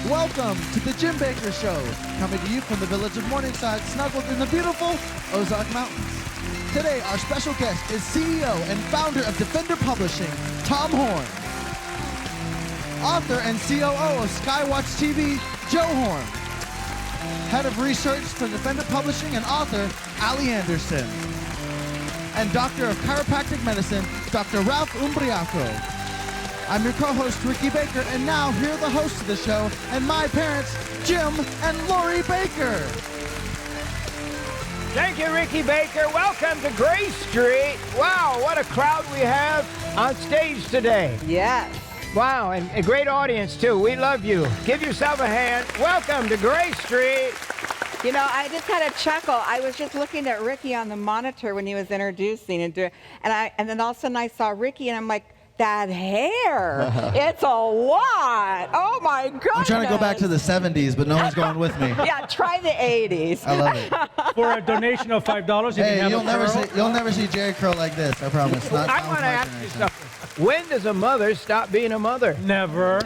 Welcome to the Jim Bakker Show, coming to you from the village of Morningside, snuggled in the beautiful Ozark Mountains. Today, our special guest is CEO and founder of Defender Publishing, Tom Horn. Author and COO of Skywatch TV, Joe Horn. Head of Research for Defender Publishing and author, Ali Anderson. And Doctor of Chiropractic Medicine, Dr. Ralph Umbriaco. I'm your co-host, Ricky Baker, and now here are the hosts of the show, and my parents, Jim and Lori Baker. Thank you, Ricky Baker. Welcome to Gray Street. Wow, what a crowd we have on stage today. Yes. Wow, and a great audience, too. We love you. Give yourself a hand. Welcome to Gray Street. You know, I just had a chuckle. I was just looking at Ricky on the monitor when he was introducing, and then all of a sudden I saw Ricky, and I'm like, that hair, it's a lot. Oh my goodness. I'm trying to go back to the 70s, but no one's going with me. Yeah, try the 80s. I love it. For a donation of $5, you Hey, can you'll never see Jerry Curl like this, I promise. Not I want to ask you something. When does a mother stop being a mother? Never.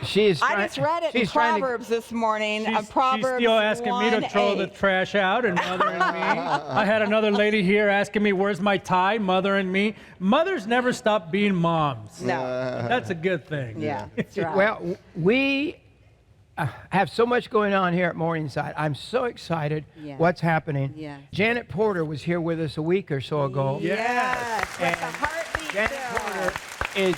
I just read it in Proverbs this morning. Proverbs she's still asking me to throw the trash out and mothering me. I had another lady here asking me, where's my tie? Mothering me. Mothers never stop being moms. No. That's a good thing. Yeah, that's right. Well, we have so much going on here at Morningside. I'm so excited what's happening. Yes. Janet Porter was here with us a week or so ago. Yes. With And the heartbeat Janet there. Porter is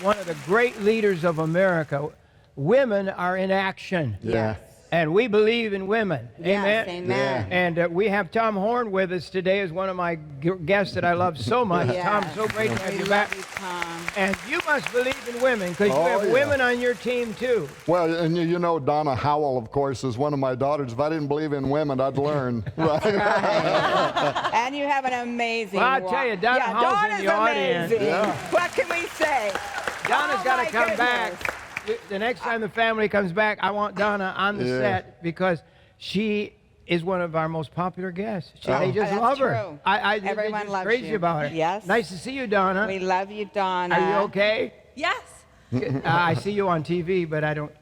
one of the great leaders of America. Women are in action. Yes. And we believe in women. Yes, Amen? amen. And we have Tom Horn with us today as one of my guests that I love so much. Yes. Tom, so great to have We you love back. you, Tom. And you must believe in women because you have women on your team too. Well, and you know, Donna Howell, of course, is one of my daughters. If I didn't believe in women, I'd learn. Right? And you have an amazing Well, I'll tell you, Donna Howell's in the audience. Amazing. Yeah. What can we say? Donna's got to my come goodness. back. The next time the family comes back, I want Donna on the set because she is one of our most popular guests. They just That's love her. true. They're Everyone just loves crazy you. about her. Yes. Nice to see you, Donna. We love you, Donna. Are you okay? Yes. I see you on TV, but I don't,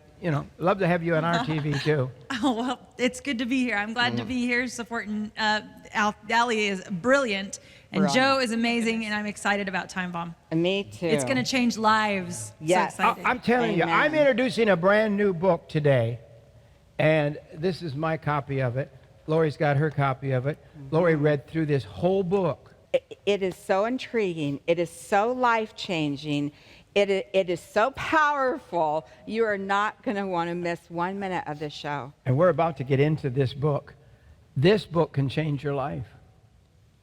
love to have you on our TV too. Oh, well, it's good to be here. I'm glad to be here supporting Ali is brilliant, and Joe is amazing, and I'm excited about Time Bomb. Me too. It's going to change lives. Yes. So excited. I'm telling you, Amen. I'm introducing a brand new book today, and this is my copy of it. Lori's got her copy of it. Lori read through this whole book. It is so intriguing. It is so life-changing. It is so powerful. You are not going to want to miss 1 minute of this show. And we're about to get into this book. This book can change your life.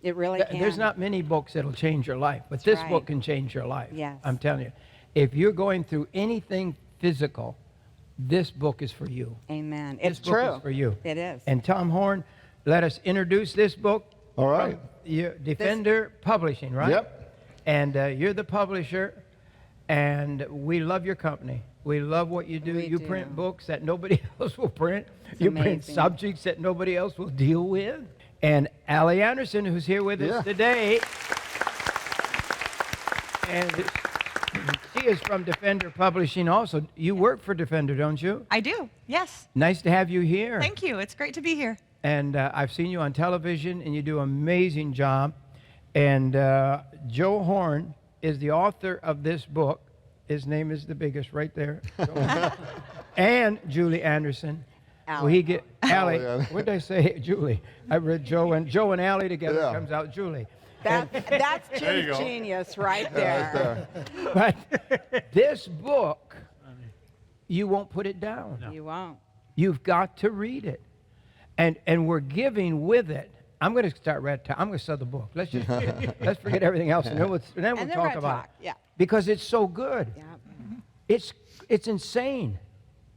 It really can. There's not many books that'll change your life, but this right. book can change your life. Yes. I'm telling you. If you're going through anything physical, this book is for you. Amen. This It's book true. is for you. It is. And Tom Horn, let us introduce this book. All right. Defender Publishing, right? Yep. And you're the publisher, and we love your company. We love what you do. We You do. print books that nobody else will print. You print amazing. subjects that nobody else will deal with. And Ali Anderson, who's here with us today, and she is from Defender Publishing also. You work for Defender, don't you? I do. Yes. Nice to have you here. Thank you. It's great to be here. And I've seen you on television, and you do an amazing job. And Joe Horn is the author of this book. His name is the biggest right there. And Julie Anderson. Allie. Allie. Allie. What did I say? Julie. I read Joe and Allie together comes out Julie. That's Jim's genius right there. But this book, you won't put it down. You won't. You've got to read it. And we're giving with it. I'm going to start I'm going to sell the book. Let's just let's forget everything else, and then we'll And then talk we're gonna about talk. it. Yeah. Because it's so good. Yeah. It's insane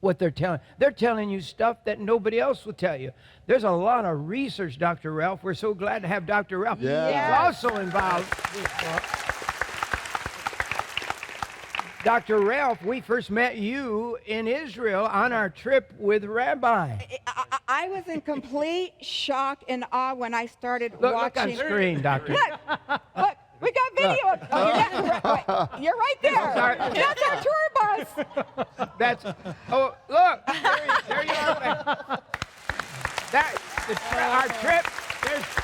what they're telling. They're telling you stuff that nobody else will tell you. There's a lot of research, Dr. Ralph. We're so glad to have Dr. Ralph. Yeah. He's also involved in this book. Dr. Ralph, we first met you in Israel on our trip with Rabbi. I was in complete shock and awe when I started Look watching. on screen, Doctor. Look, We got video. Oh, you're right there. That's our tour bus. That's, oh, look, there you are. Our trip,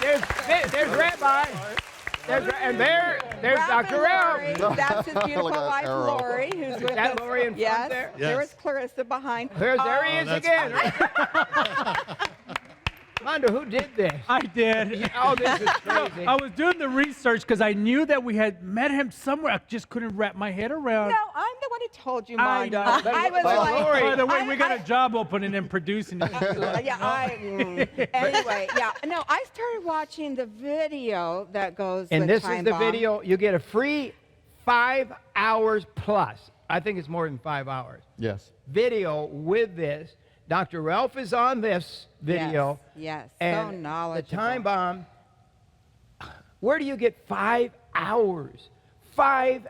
there's Rabbi. There's Dr. Lori. L. That's his beautiful Look at that wife, arrow. Lori, who's with that us. Lori in front yes, there? there was Clarissa behind. There he is again. Mondo, who did this? I did. Oh, this is crazy. I was doing the research because I knew that we had met him somewhere. I just couldn't wrap my head around. No, I'm the one who told you, I Mondo. know. I was But like, Lori- By the way, we got a job opening and producing. anyway, yeah. No, I started watching the video that goes And with this Time is the Bomb. video. You get a free 5 hours plus. I think it's more than 5 hours. Yes. Video with this. Dr. Ralph is on this video. Yes, and so knowledgeable. The Time Bomb. Where do you get 5 hours? 5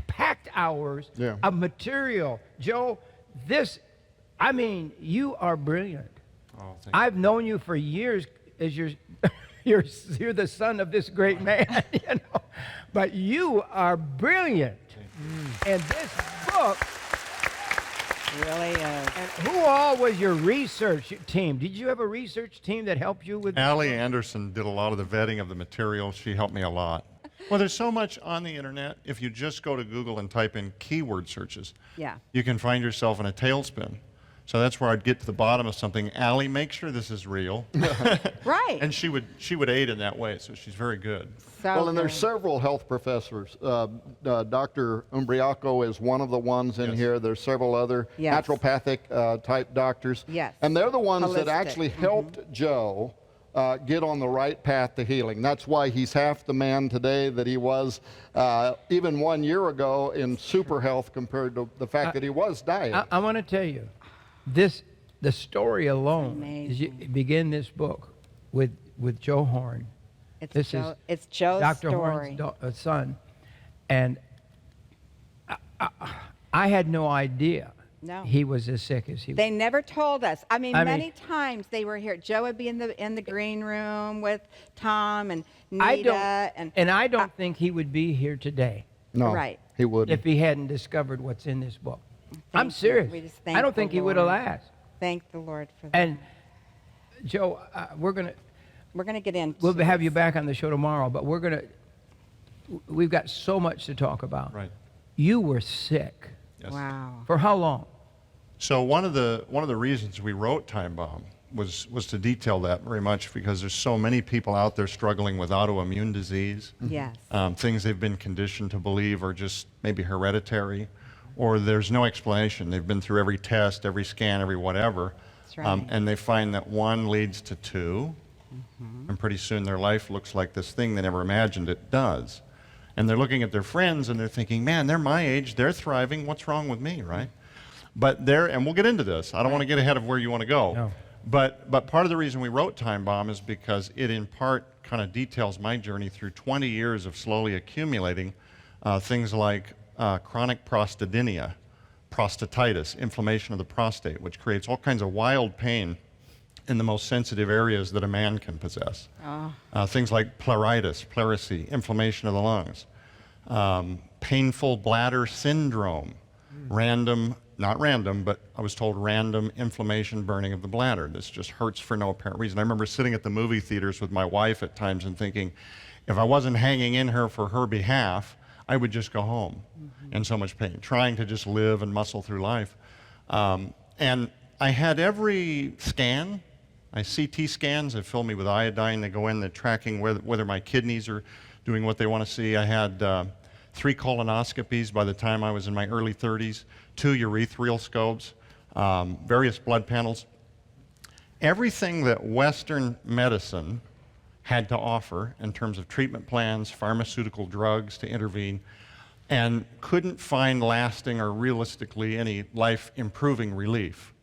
packed hours Yeah. of material. Joe, I mean, you are brilliant. Oh, thank you. I've known you for years as you're the son of this great man, you know. But you are brilliant. And this book, Really is. and who all was your research team? Did you have a research team that helped you with Allie Anderson did a lot of the vetting of the material. She helped me a lot. Well, there's so much on the internet. If you just go to Google and type in keyword searches, Yeah. you can find yourself in a tailspin. So that's where I'd get to the bottom of something. Allie, make sure this is real. Right. And she would aid in that way. So she's very good. So Well, and there's good. several health professors. Dr. Umbriaco is one of the ones in Yes. here. There's several other Yes. naturopathic type doctors. Yes. And they're the ones that Holistic. actually helped Joe get on the right path to healing. That's why he's half the man today that he was even 1 year ago in super health compared to the fact that he was dieting. I want to tell you, the story alone, as you begin this book with Joe Horn. It's Joe's Dr. story. Horn's son, and I had no idea No. he was as sick as he was. They never told us. I mean, I mean- many times they were here. Joe would be in the green room with Tom and Nita I don't think he would be here today No, Right. he wouldn't. if he hadn't discovered what's in this book. I'm you. serious. We just thank I don't the think he would have Lord. lasted. Thank the Lord for that. And Joe, We're gonna get into. we'll have you this. back on the show tomorrow, but we've got so much to talk about. Right. You were sick. Yes. Wow. For how long? So one of the reasons we wrote Time Bomb was to detail that very much because there's so many people out there struggling with autoimmune disease. Yes. Things they've been conditioned to believe are just maybe hereditary, or there's no explanation. They've been through every test, every scan, every whatever, That's right. and they find that one leads to two, and pretty soon their life looks like this thing they never imagined it does. And they're looking at their friends and they're thinking, man, they're my age, they're thriving, what's wrong with me, right? But and we'll get into this. I don't want to get ahead of where you want to go. No. But part of the reason we wrote Time Bomb is because it in part kind of details my journey through 20 years of slowly accumulating things like chronic prostadynia, prostatitis, inflammation of the prostate, which creates all kinds of wild pain in the most sensitive areas that a man can possess. Things like pleuritis, pleurisy, inflammation of the lungs, painful bladder syndrome, not random, but I was told random inflammation, burning of the bladder. This just hurts for no apparent reason. I remember sitting at the movie theaters with my wife at times and thinking, if I wasn't hanging in her for her behalf, I would just go home in so much pain, trying to just live and muscle through life. And I had every scan. CT scans that fill me with iodine. They go in, they're tracking whether my kidneys are doing what they want to see. I had 3 colonoscopies by the time I was in my early 30s, 2 urethral scopes, various blood panels. Everything that Western medicine had to offer in terms of treatment plans, pharmaceutical drugs to intervene, and couldn't find lasting or realistically any life-improving relief.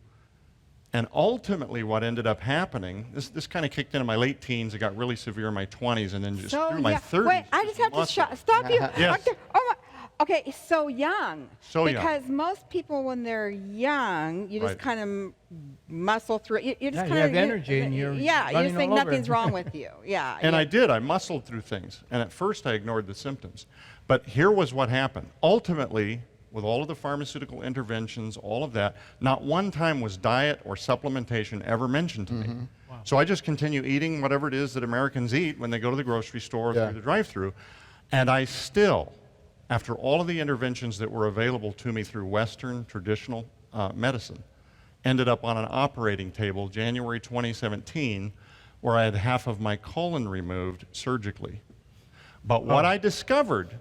And ultimately what ended up happening, this kind of kicked in my late teens, it got really severe in my 20s, and then just through my 30s. Wait, I just have to stop you. Yes. Doctor, Okay, so young. So young. Because most people, when they're young, you just Right. kind of muscle through it. You just Yeah, you kind of have energy and you're yeah. You running just think all over. nothing's wrong with you. Yeah. And yeah. I did. I muscled through things. And at first, I ignored the symptoms. But here was what happened. Ultimately, with all of the pharmaceutical interventions, all of that, not one time was diet or supplementation ever mentioned to me. Wow. So I just continue eating whatever it is that Americans eat when they go to the grocery store or through the drive-thru. And I still, after all of the interventions that were available to me through Western traditional medicine, ended up on an operating table January 2017, where I had half of my colon removed surgically. But what I discovered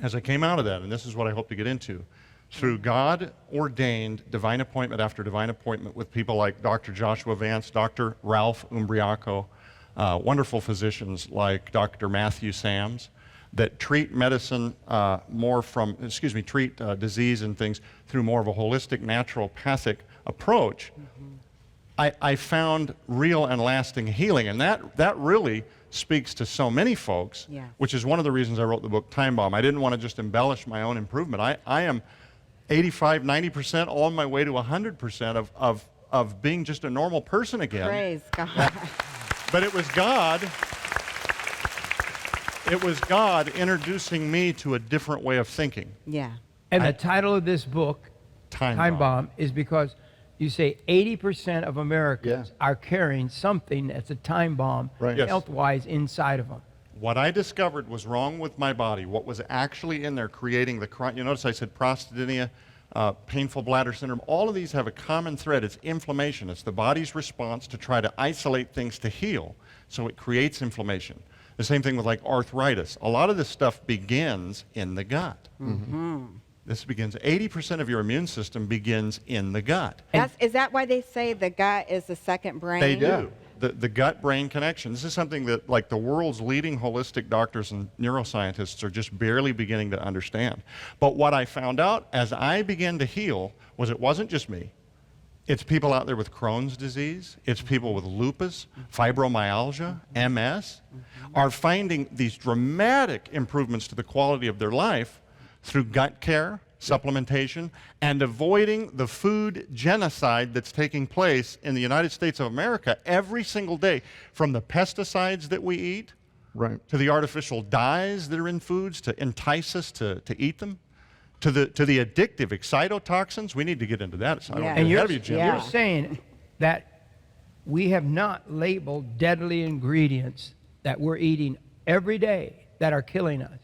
as I came out of that, and this is what I hope to get into, through God-ordained divine appointment after divine appointment with people like Dr. Joshua Vance, Dr. Ralph Umbriaco, wonderful physicians like Dr. Matthew Sams, that treat medicine treat disease and things through more of a holistic, naturopathic approach, I found real and lasting healing. And that really speaks to so many folks, Yes. which is one of the reasons I wrote the book Time Bomb. I didn't want to just embellish my own improvement. I am 85, 90% on my way to 100% of being just a normal person again. Praise God. But it was God. It was God introducing me to a different way of thinking. Yeah. And the title of this book, Time Bomb. is because you say 80% of Americans are carrying something that's a time bomb, Right. Yes. health-wise, inside of them. What I discovered was wrong with my body, what was actually in there creating the chronic, you notice I said Prostadynia, painful bladder syndrome, all of these have a common thread. It's inflammation. It's the body's response to try to isolate things to heal, so it creates inflammation. The same thing with like arthritis. A lot of this stuff begins in the gut. This begins, 80% of your immune system begins in the gut. Is that why they say the gut is the second brain? They do. The gut-brain connection. This is something that like the world's leading holistic doctors and neuroscientists are just barely beginning to understand. But what I found out as I began to heal was it wasn't just me. It's people out there with Crohn's disease. It's people with lupus, fibromyalgia, MS, are finding these dramatic improvements to the quality of their life through gut care, supplementation, and avoiding the food genocide that's taking place in the United States of America every single day, from the pesticides that we eat to the artificial dyes that are in foods to entice us to eat them, to the addictive excitotoxins. We need to get into that. So I don't Yeah. wanna And get ahead of you, Jim. you're saying that we have not labeled deadly ingredients that we're eating every day that are killing us.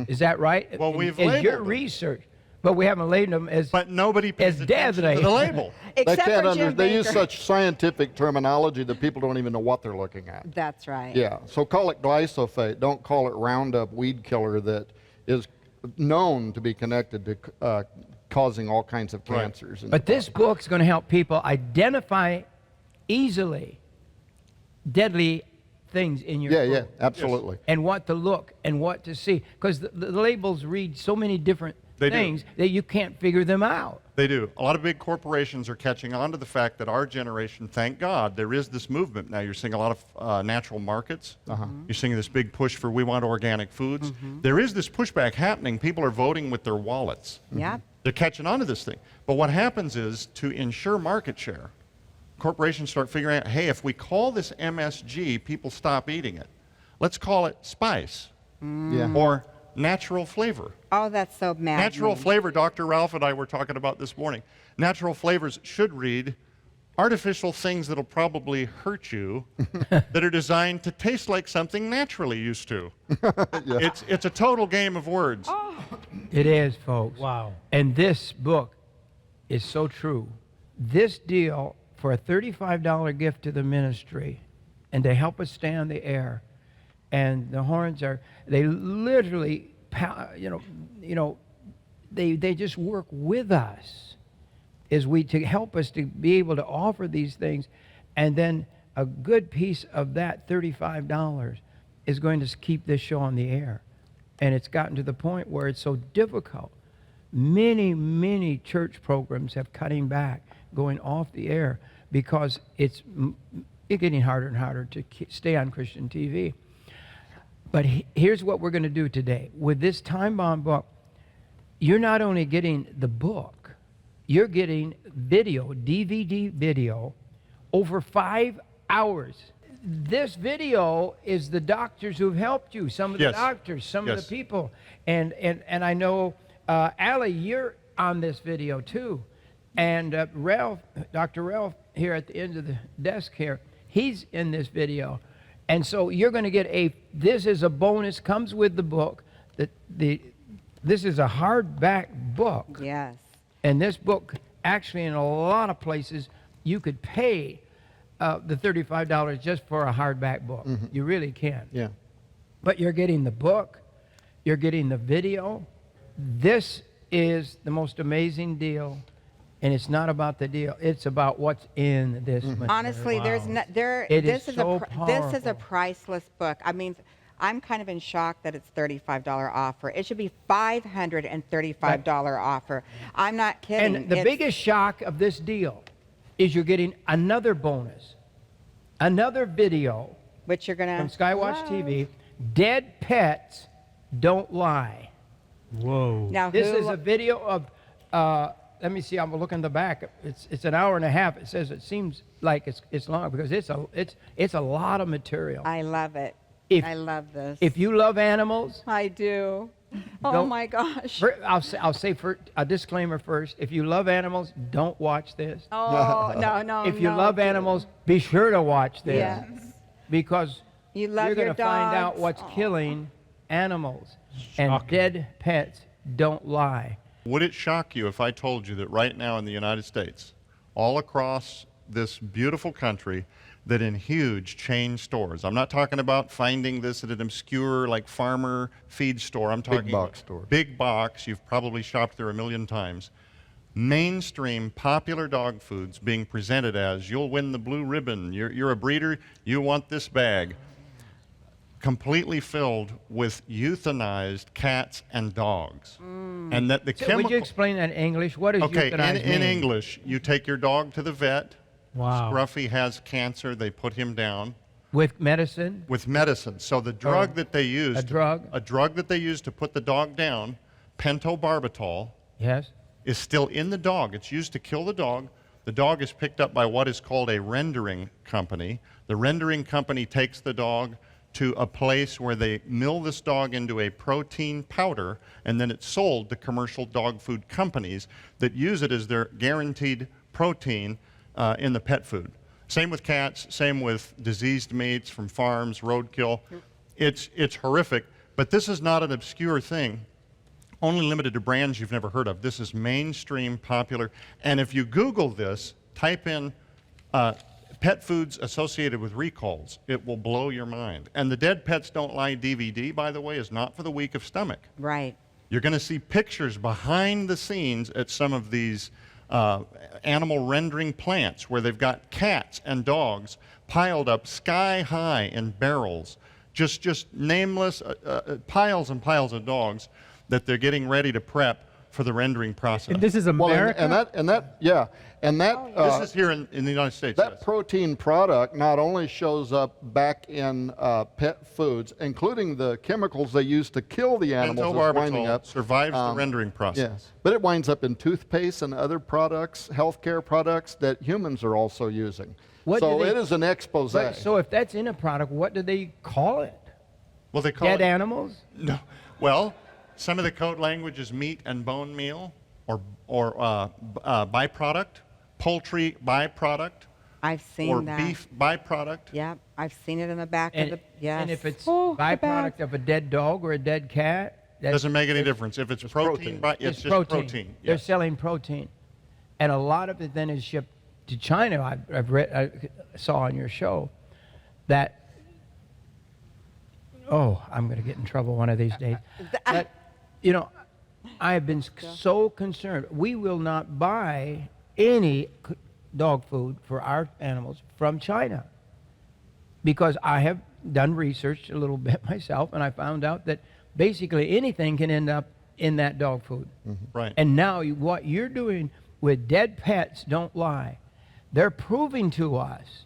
Is that right? Well, we've Is your labeled them. research, but we haven't labeled them as But nobody pays As attention deadly. to the label. Except for Jim They use Bakker. such scientific terminology that people don't even know what they're looking at. That's right. Yeah, so call it glyphosate. Don't call it Roundup weed killer that is known to be connected to causing all kinds of Right. cancers. in But the this body. book's going to help people identify easily deadly things in your Yeah, food absolutely. and what to look and what to see, because the labels read so many different They do. things that you can't figure them out. They do. A lot of big corporations are catching on to the fact that our generation, thank God, there is this movement now. You're seeing a lot of natural markets. You're seeing this big push for we want organic foods. There is this pushback happening. People are voting with their wallets. Yeah. They're catching on to this thing. But what happens is, to ensure market share, corporations start figuring out, hey, if we call this MSG, people stop eating it. Let's call it spice Yeah. or natural flavor. Oh, that's so mad. Natural flavor, Dr. Ralph and I were talking about this morning. Natural flavors should read artificial things that'll probably hurt you that are designed to taste like something naturally used to. It's a total game of words. It is, folks. Wow. And this book is so true. This deal for a $35 gift to the ministry and to help us stay on the air. And the Horns they literally, they just work with us to help us to be able to offer these things. And then a good piece of that $35 is going to keep this show on the air. And it's gotten to the point where it's so difficult. Many, many church programs have cutting back, going off the air, because it's getting harder and harder to stay on Christian TV. But here's what we're going to do today. With this Time Bomb book, you're not only getting the book, you're getting video, DVD video, over 5 hours. This video is the doctors who've helped you, some of the Yes. doctors, some of Yes. the people. And I know, Allie, you're on this video too. And Ralph, Dr. Ralph, here at the end of the desk here, he's in this video. And so you're going to get this is a bonus, comes with the book. This is a hardback book. Yes. And this book, actually, in a lot of places, you could pay the $35 just for a hardback book. You really can. Yeah. But you're getting the book, you're getting the video. This is the most amazing deal. And it's not about the deal; it's about what's in this material. Honestly, there's no, there. It this is is so this is a powerful. priceless book. I mean, I'm kind of in shock that it's $35 offer. It should be $535 offer. I'm not kidding. And the biggest shock of this deal is you're getting another bonus, another video which you're gonna from Skywatch love. TV. Dead pets don't lie. Whoa. Now, This who is a video of. Let me see. I'm looking at the back. It's an hour and a half. It says it seems like it's long because it's a lot of material. I love it. If- I love this. If you love animals, I do. Oh Don't- my gosh. I'll say for a disclaimer first. If you love animals, don't watch this. Oh no. If you no, love dude. animals, be sure to watch this Yes. because You love you're your going to find out dogs. what's Aw. killing animals. And Shocking. dead pets don't lie. Would it shock you if I told you that right now in the United States, all across this beautiful country, that in huge chain stores, I'm not talking about finding this at an obscure like farmer feed store, I'm talking box store. Big box, you've probably shopped there a million times. Mainstream popular dog foods being presented as, you'll win the blue ribbon, you're a breeder, you want this bag. Completely filled with euthanized cats and dogs. And that the So chemical... would you explain that in English? What does Okay, euthanize in mean? English, you take your dog to the vet. Wow. Scruffy has cancer, they put him down With medicine? with medicine. So the drug that they use... a drug? A drug that they use to put the dog down, pentobarbital, Yes. is still in the dog. It's used to kill the dog. The dog is picked up by what is called a rendering company. The rendering company takes the dog to a place where they mill this dog into a protein powder, and then it's sold to commercial dog food companies that use it as their guaranteed protein in the pet food. Same with cats, same with diseased meats from farms, roadkill. It's horrific, but this is not an obscure thing, only limited to brands you've never heard of. This is mainstream popular, and if you Google this, type in pet foods associated with recalls, it will blow your mind. And the Dead Pets Don't Lie DVD, by the way, is not for the weak of stomach. Right. You're going to see pictures behind the scenes at some of these animal rendering plants where they've got cats and dogs piled up sky high in barrels, just nameless piles and piles of dogs that they're getting ready to prep for the rendering process. And this is Well, America? and that This is here in the United States. that yes. protein product not only shows up back in pet foods, including the chemicals they use to kill the animals, is winding Pentobarbital up. survives the rendering process. Yes, but it winds up in toothpaste and other products, healthcare products that humans are also using. What So do they- it is an expose. But, so if that's in a product, what do they call it? Well, they call Dead it animals? No. Well, some of the code language is meat and bone meal, or byproduct, poultry byproduct, I've seen or that. beef byproduct. Yep. I've seen it in the back And, of the. Yes. and if it's Oh, the back. byproduct of a dead dog or a dead cat, Doesn't make any difference. If it's protein, it's just protein. They're Yes. selling protein. And a lot of it then is shipped to China. I saw on your show that, I'm going to get in trouble one of these days. But, I have been so concerned. We will not buy any dog food for our animals from China because I have done research a little bit myself, and I found out that basically anything can end up in that dog food. Right. And now what you're doing with Dead Pets Don't Lie, they're proving to us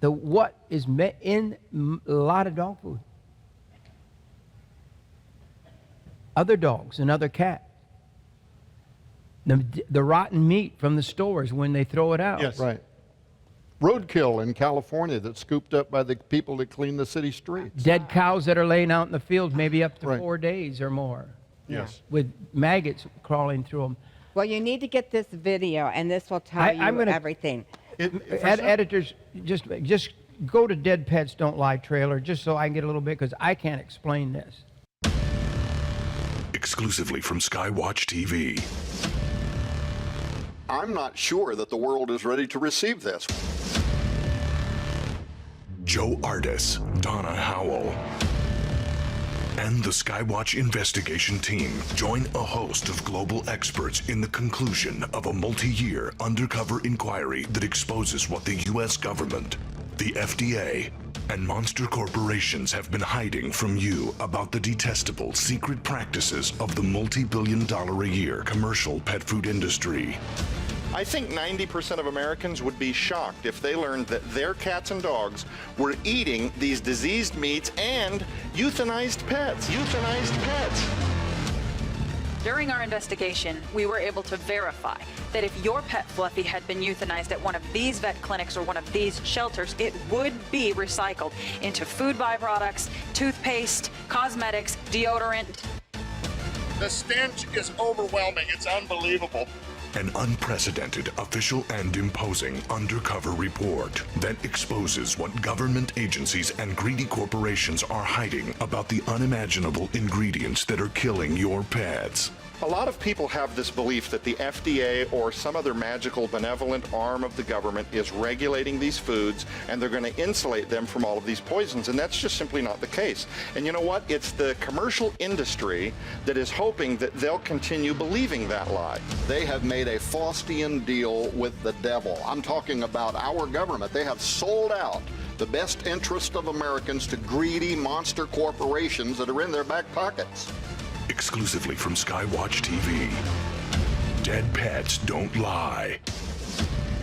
that what is in a lot of dog food. Other dogs and other cats The rotten meat from the stores when they throw it out. Yes. Right. Roadkill in California that's scooped up by the people that clean the city streets. Dead cows that are laying out in the fields maybe up to Right. 4 days or more Yes. with maggots crawling through them. Well, you need to get this video, and this will tell I'm you gonna- everything. Editors, just go to Dead Pets Don't Lie trailer just so I can get a little bit, because I can't explain this. Exclusively from Skywatch TV. I'm not sure that the world is ready to receive this. Joe Ardis, Donna Howell, and the Skywatch investigation team join a host of global experts in the conclusion of a multi-year undercover inquiry that exposes what the U.S. government, the FDA, and monster corporations have been hiding from you about the detestable secret practices of the multi-billion-dollar-a-year commercial pet food industry. I think 90% of Americans would be shocked if they learned that their cats and dogs were eating these diseased meats and euthanized pets. Euthanized pets. During our investigation, we were able to verify that if your pet Fluffy had been euthanized at one of these vet clinics or one of these shelters, it would be recycled into food byproducts, toothpaste, cosmetics, deodorant. The stench is overwhelming. It's unbelievable. An unprecedented, official, and imposing undercover report that exposes what government agencies and greedy corporations are hiding about the unimaginable ingredients that are killing your pets. A lot of people have this belief that the FDA or some other magical benevolent arm of the government is regulating these foods and they're going to insulate them from all of these poisons, and that's just simply not the case. And you know what? It's the commercial industry that is hoping that they'll continue believing that lie. They have made a Faustian deal with the devil. I'm talking about our government. They have sold out the best interest of Americans to greedy monster corporations that are in their back pockets. Exclusively from Skywatch TV. Dead Pets Don't Lie.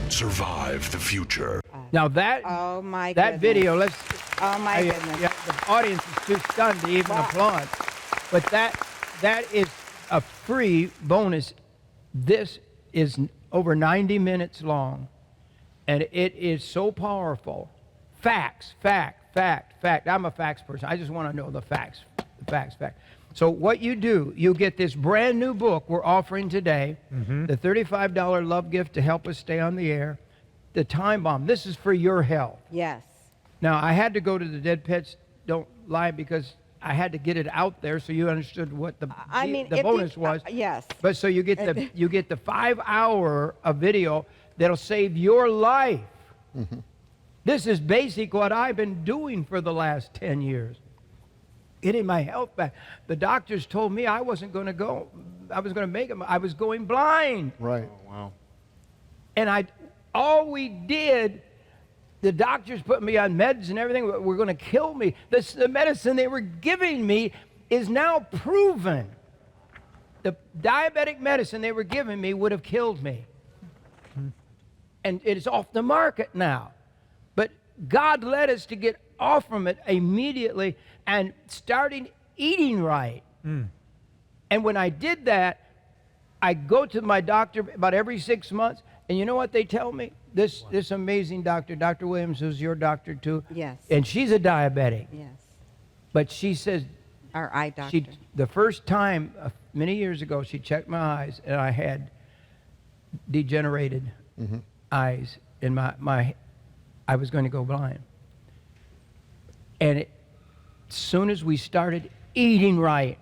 Survive the future. Now that Oh my that goodness. video, Oh my goodness. yeah, the audience is too stunned to even applaud. But that is a free bonus. This is over 90 minutes long, and it is so powerful. Facts, fact. I'm a facts person. I just want to know the facts. So what you do, you get this brand new book we're offering today, the $35 love gift to help us stay on the air, the Time Bomb. This is for your health. Yes. Now, I had to go to the Dead Pets Don't Lie because I had to get it out there so you understood what the if bonus you, was. yes. But so you get the 5 hour of video that'll save your life. This is basic what I've been doing for the last 10 years. Getting my health back. The doctors told me I wasn't going to go. I was going to make it. I was going blind. Right. Wow. And all we did, the doctors put me on meds and everything, were going to kill me. The medicine they were giving me is now proven. The diabetic medicine they were giving me would have killed me. And it's off the market now. But God led us to get off from it immediately and starting eating right. And when I did that, I go to my doctor about every 6 months, and you know what they tell me? This amazing doctor, Dr. Williams, who's your doctor too. Yes. And she's a diabetic. Yes. But she says, Our eye doctor. the first time, many years ago, she checked my eyes, and I had degenerated eyes, and I was going to go blind. And as soon as we started eating right,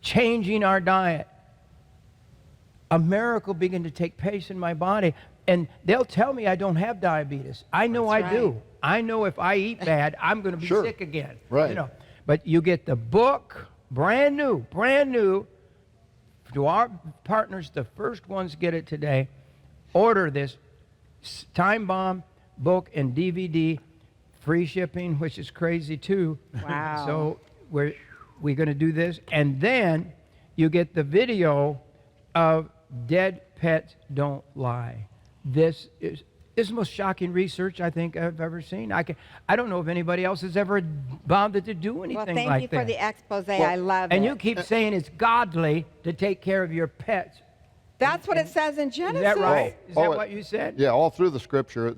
changing our diet, a miracle began to take place in my body. And they'll tell me I don't have diabetes. I know I do. I know if I eat bad, I'm going to be sick again. Right. You know. But you get the book, brand new. To our partners, the first ones get it today. Order this Time Bomb book and DVD. Free shipping, which is crazy too. Wow. So we're going to do this. And then you get the video of Dead Pets Don't Lie. This is the most shocking research I think I've ever seen. I don't know if anybody else has ever bothered to do anything like that. Well, thank you for the expose. I love it. And you keep saying it's godly to take care of your pets That's what it says in Genesis. Is that right? Is that Oh, what you said? Yeah, all through the scripture.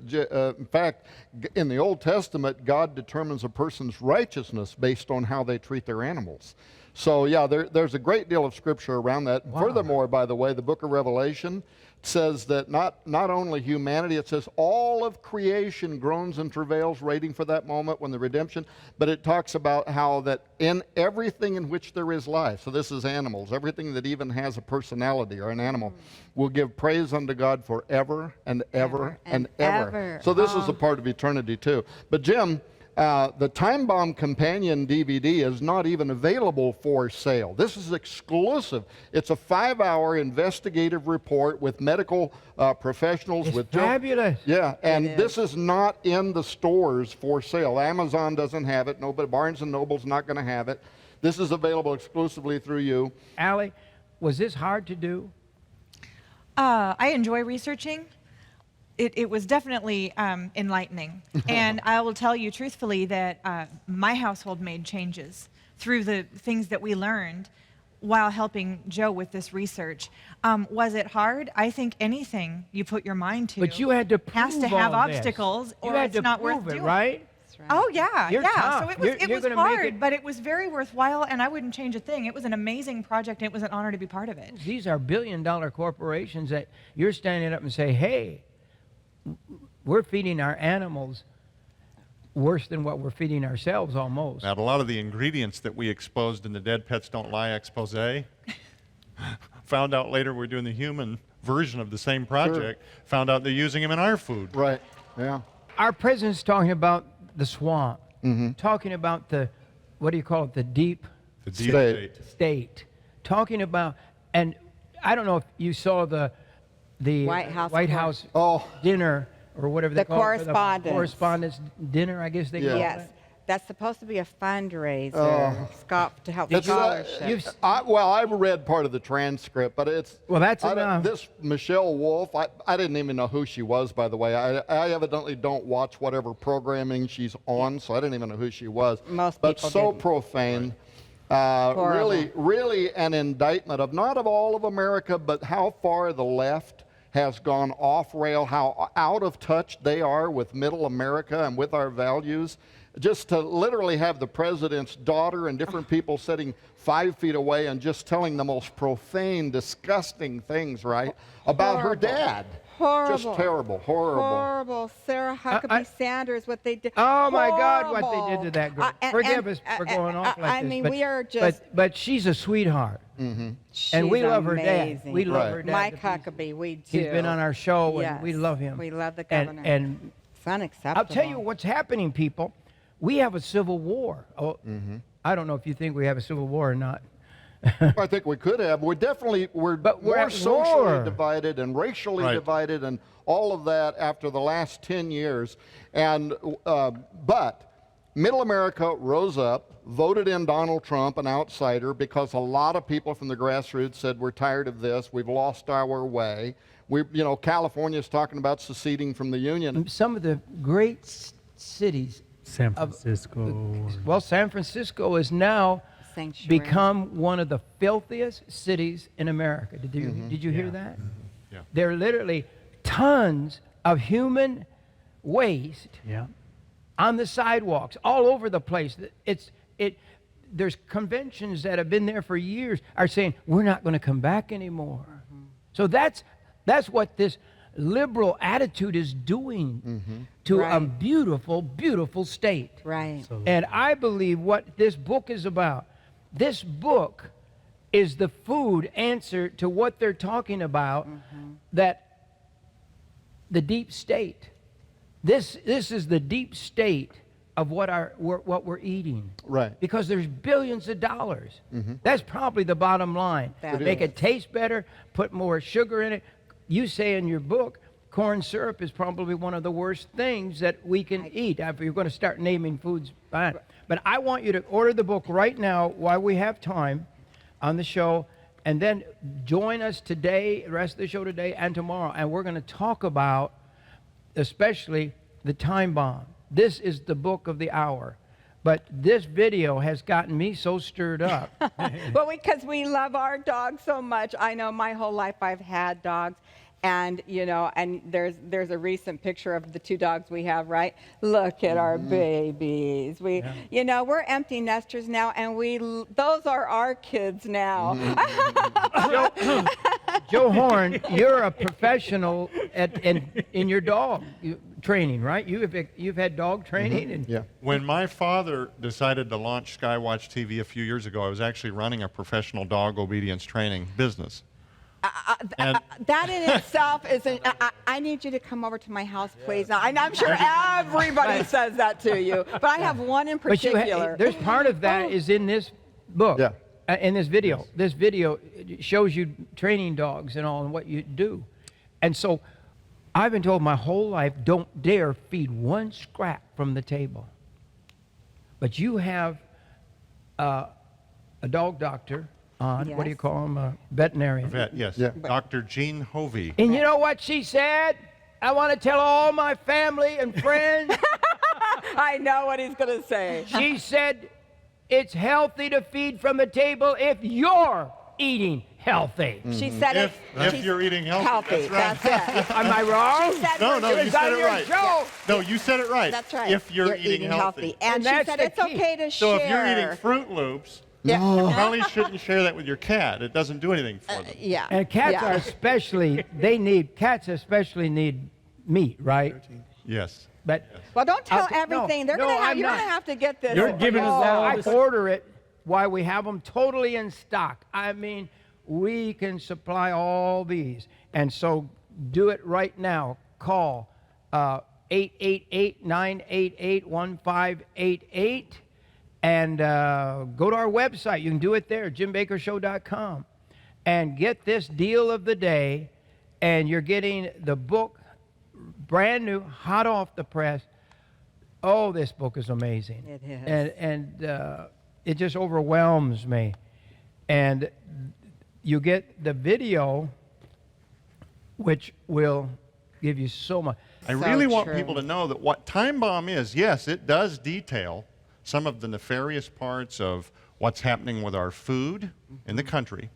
In fact, in the Old Testament, God determines a person's righteousness based on how they treat their animals. So yeah, there's a great deal of scripture around that. Wow. Furthermore, by the way, the book of Revelation says that not only humanity, it says all of creation groans and travails waiting for that moment when the redemption, but it talks about how that in everything in which there is life, so this is animals, everything that even has a personality or an animal, will give praise unto God forever and ever and ever. So this is a part of eternity too. But Jim, the Time Bomb Companion DVD is not even available for sale. This is exclusive. It's a 5-hour investigative report with medical professionals. It's fabulous. Yeah, and this is not in the stores for sale. Amazon doesn't have it. Nobody, Barnes & Noble's not going to have it. This is available exclusively through you. Allie, was this hard to do? I enjoy researching. It was definitely enlightening. And I will tell you truthfully that my household made changes through the things that we learned while helping Joe with this research. Was it hard? I think anything you put your mind to But you had to prove has to have all this. obstacles, You or had it's to not prove worth it, doing. right? Oh yeah, You're yeah. tough. So it was gonna make hard, it- but it was very worthwhile, and I wouldn't change a thing. It was an amazing project, and it was an honor to be part of it. These are billion-dollar corporations that you're standing up and say, hey, we're feeding our animals worse than what we're feeding ourselves almost. Now, a lot of the ingredients that we exposed in the Dead Pets Don't Lie expose, found out later we're doing the human version of the same project, found out they're using them in our food. Right, yeah. Our president's talking about the swamp, talking about the, what do you call it, the deep The deep State. state, talking about, and I don't know if you saw the White House dinner or whatever they The call it. correspondence. Correspondence dinner, I guess they call Yes. it. That's supposed to be a fundraiser, Scott, to help scholarships. Well, I've read part of the transcript, but it's... Well, that's I don't- enough. This Michelle Wolf, I didn't even know who she was, by the way. I evidently don't watch whatever programming she's on, so I didn't even know who she was. Most but people so didn't. profane. Horrible. Really an indictment of not of all of America, but how far the left has gone off rail, how out of touch they are with middle America and with our values. Just to literally have the president's daughter and different people sitting 5 feet away and just telling the most profane, disgusting things, right, about her dad. Horrible. Just terrible, horrible. Horrible. Sarah Huckabee Sanders, what they did. Oh my God, what Horrible. they did to that girl. And- Forgive and- us for going off like I this. mean, but, we are just. But she's a sweetheart. She's And we love her dad. amazing. We love Right. her dad. Mike to pieces. Huckabee, we do. He's been on our show, and we Yes. love him. We love the governor. And It's unacceptable. I'll tell you what's happening, people. We have a civil war. Oh, I don't know if you think we have a civil war or not. I think we could have. We're But we're more at socially war. divided and racially Right. divided and all of that after the last 10 years. And but middle America rose up, voted in Donald Trump, an outsider, because a lot of people from the grassroots said we're tired of this. We've lost our way. California's talking about seceding from the union. Some of the great cities. San Francisco. Well, San Francisco is now Sanctuary. become one of the filthiest cities in America. Did you hear that? Yeah. There are literally tons of human waste Yeah. on the sidewalks all over the place. There's conventions that have been there for years are saying we're not going to come back anymore. So that's what this liberal attitude is doing to a Right. beautiful, beautiful state. Right. And I believe what this book is about, this book is the food answer to what they're talking about, that the deep state. This is the deep state of what we're eating. Right. Because there's billions of dollars. That's probably the bottom line. That Make is. it taste better, put more sugar in it. You say in your book, corn syrup is probably one of the worst things that we can eat. If you're going to start naming foods, fine. But I want you to order the book right now while we have time on the show, and then join us today, the rest of the show today and tomorrow, and we're going to talk about especially the time bomb. This is the book of the hour. But this video has gotten me so stirred up. But because we love our dogs so much. I know my whole life I've had dogs. And, you know, and there's a recent picture of the 2 dogs we have, right? Look at our babies. You know, we're empty nesters now, and those are our kids now. Joe Horn, you're a professional in your dog training, right? You've had dog training. And Yeah. When my father decided to launch Skywatch TV a few years ago, I was actually running a professional dog obedience training business. That in itself is I need you to come over to my house, please. Now, I'm sure everybody says that to you, but I have one in particular. There's part of that is in this book, in this video. This video shows you training dogs and all and what you do. And so I've been told my whole life, don't dare feed one scrap from the table. But you have a dog doctor on, what do you call him, a veterinarian. Vet, yes. Yeah. Dr. Jean Hovey. And you know what she said? I want to tell all my family and friends. I know what he's going to say. She said, it's healthy to feed from the table if you're eating healthy. She said if you're eating healthy. That's it. Am I wrong? She said No, you said it right. Yeah. No, you said it right. That's right. If you're eating healthy. And she said it's okay to share. So if you're eating Fruit Loops, you probably shouldn't share that with your cat. It doesn't do anything for them. Yeah. And cats are especially, cats especially need meat, right? Yes. But Well, don't tell everything. You're going to have to get this. You're giving us all I this. order it while we have them totally in stock. I mean, we can supply all these. And so do it right now. Call 888-988-1588 and go to our website. You can do it there, jimbakkershow.com. And get this deal of the day. And you're getting the book, brand new, hot off the press. Oh, this book is amazing. It is. And it just overwhelms me. And you get the video, which will give you so much. I really want people to know that what Time Bomb is, yes, it does detail some of the nefarious parts of what's happening with our food in the country,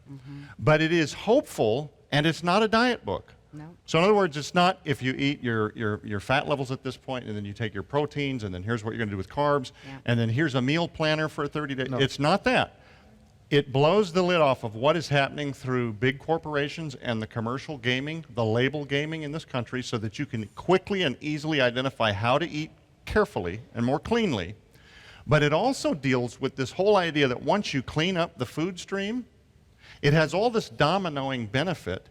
but it is hopeful, and it's not a diet book. No. So in other words, it's not if you eat your fat levels at this point, and then you take your proteins, and then here's what you're going to do with carbs, and then here's a meal planner for 30 days. No. It's not that. It blows the lid off of what is happening through big corporations and the commercial gaming, the label gaming in this country, so that you can quickly and easily identify how to eat carefully and more cleanly. But it also deals with this whole idea that once you clean up the food stream, it has all this dominoing benefit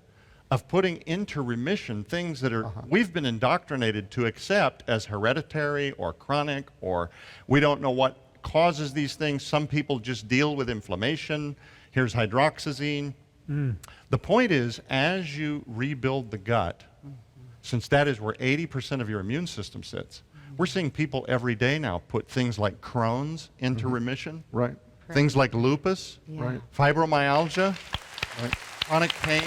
of putting into remission things that are we've been indoctrinated to accept as hereditary or chronic, or we don't know what causes these things. Some people just deal with inflammation. Here's hydroxyzine. The point is, as you rebuild the gut, since that is where 80% of your immune system sits, we're seeing people every day now put things like Crohn's into remission. Right. Things like lupus, Right. fibromyalgia, chronic pain.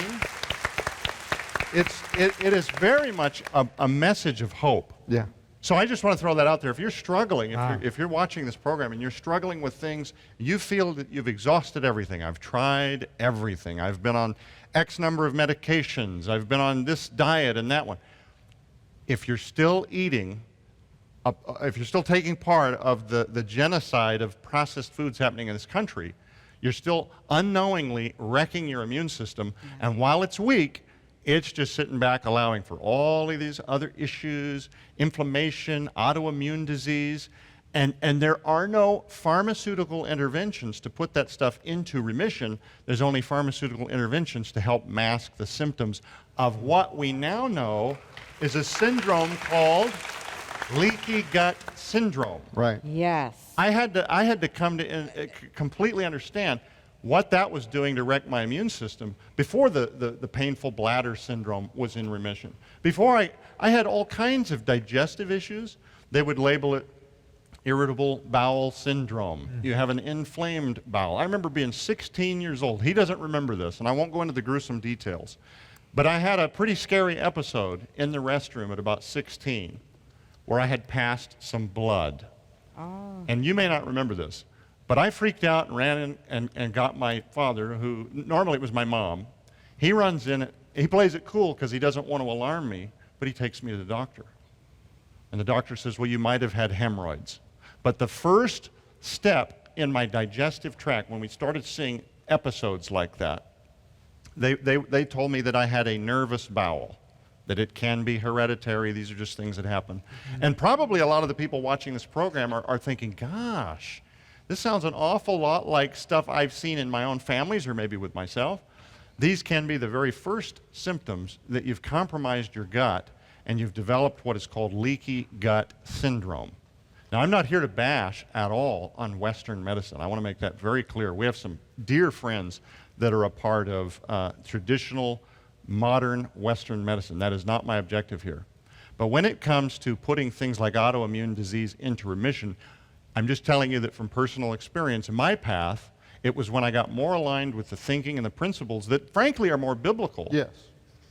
It is very much a message of hope. Yeah. So I just want to throw that out there. If you're struggling, if you're watching this program and you're struggling with things, you feel that you've exhausted everything. I've tried everything. I've been on X number of medications. I've been on this diet and that one. If you're still eating, if you're still taking part of the genocide of processed foods happening in this country, you're still unknowingly wrecking your immune system. And while it's weak, it's just sitting back allowing for all of these other issues, inflammation, autoimmune disease, and there are no pharmaceutical interventions to put that stuff into remission. There's only pharmaceutical interventions to help mask the symptoms of what we now know is a syndrome called Leaky Gut Syndrome. Right. Yes. I had to come to completely understand what that was doing to wreck my immune system before the painful bladder syndrome was in remission. Before I had all kinds of digestive issues. They would label it Irritable Bowel Syndrome. You have an inflamed bowel. I remember being 16 years old. He doesn't remember this, and I won't go into the gruesome details. But I had a pretty scary episode in the restroom at about 16 where I had passed some blood. And you may not remember this, but I freaked out and ran in and got my father, who normally it was my mom. He runs in, he plays it cool because he doesn't want to alarm me, but he takes me to the doctor. And the doctor says, well, you might have had hemorrhoids. But the first step in my digestive tract, when we started seeing episodes like that, they told me that I had a nervous bowel, that it can be hereditary. These are just things that happen. And probably a lot of the people watching this program are thinking, gosh, this sounds an awful lot like stuff I've seen in my own families or maybe with myself. These can be the very first symptoms that you've compromised your gut and you've developed what is called leaky gut syndrome. Now, I'm not here to bash at all on Western medicine. I want to make that very clear. We have some dear friends that are a part of traditional, modern Western medicine. That is not my objective here. But when it comes to putting things like autoimmune disease into remission, I'm just telling you that from personal experience, in my path, it was when I got more aligned with the thinking and the principles that, frankly, are more biblical. Yes.